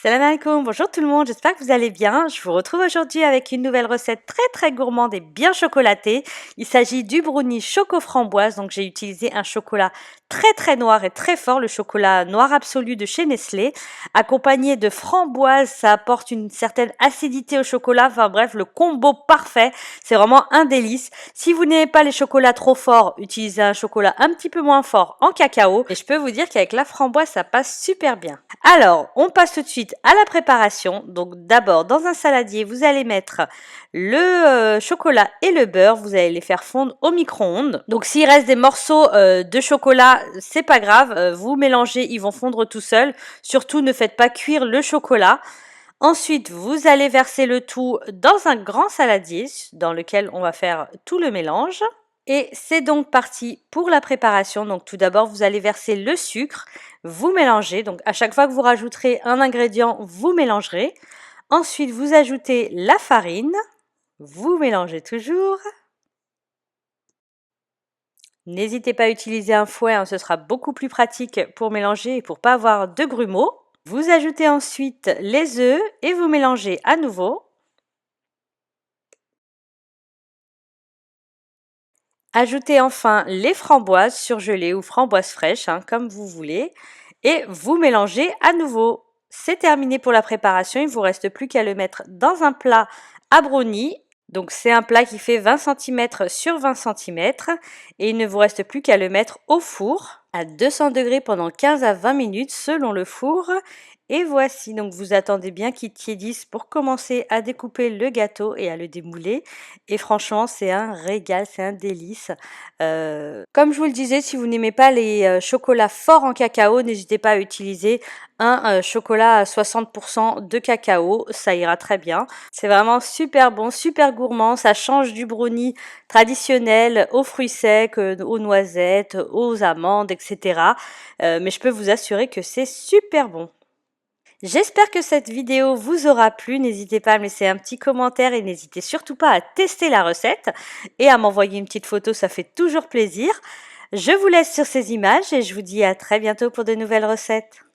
Salam alaikum, bonjour tout le monde, j'espère que vous allez bien. Je vous retrouve aujourd'hui avec une nouvelle recette très gourmande et bien chocolatée. Il s'agit du brownie choco framboise, donc j'ai utilisé un chocolat très noir et très fort, le chocolat noir absolu de chez Nestlé, accompagné de framboise, ça apporte une certaine acidité au chocolat, enfin bref, le combo parfait, c'est vraiment un délice. Si vous n'aimez pas les chocolats trop forts, utilisez un chocolat un petit peu moins fort en cacao, et je peux vous dire qu'avec la framboise, ça passe super bien. Alors, on passe tout de suite à la préparation. Donc d'abord, dans un saladier, vous allez mettre le chocolat et le beurre. Vous allez les faire fondre au micro-ondes. Donc s'il reste des morceaux de chocolat, c'est pas grave. Vous mélangez, ils vont fondre tout seuls. Surtout, ne faites pas cuire le chocolat. Ensuite, vous allez verser le tout dans un grand saladier dans lequel on va faire tout le mélange. Et c'est donc parti pour la préparation. Donc tout d'abord, vous allez verser le sucre, vous mélangez. Donc à chaque fois que vous rajouterez un ingrédient, vous mélangerez. Ensuite, vous ajoutez la farine, vous mélangez toujours. N'hésitez pas à utiliser un fouet, hein, ce sera beaucoup plus pratique pour mélanger et pour pas avoir de grumeaux. Vous ajoutez ensuite les œufs et vous mélangez à nouveau. Ajoutez enfin les framboises surgelées ou framboises fraîches, hein, comme vous voulez, et vous mélangez à nouveau. C'est terminé pour la préparation, il ne vous reste plus qu'à le mettre dans un plat à brownie. Donc c'est un plat qui fait 20 cm sur 20 cm et il ne vous reste plus qu'à le mettre au four à 200 degrés pendant 15 à 20 minutes selon le four. Et voici, donc vous attendez bien qu'il tiédisse pour commencer à découper le gâteau et à le démouler. Et franchement, c'est un régal, c'est un délice. Comme je vous le disais, si vous n'aimez pas les chocolats forts en cacao, n'hésitez pas à utiliser un chocolat à 60% de cacao, ça ira très bien. C'est vraiment super bon, super gourmand, ça change du brownie traditionnel aux fruits secs, aux noisettes, aux amandes, etc. Mais je peux vous assurer que c'est super bon. J'espère que cette vidéo vous aura plu. N'hésitez pas à me laisser un petit commentaire et n'hésitez surtout pas à tester la recette et à m'envoyer une petite photo, ça fait toujours plaisir. Je vous laisse sur ces images et je vous dis à très bientôt pour de nouvelles recettes.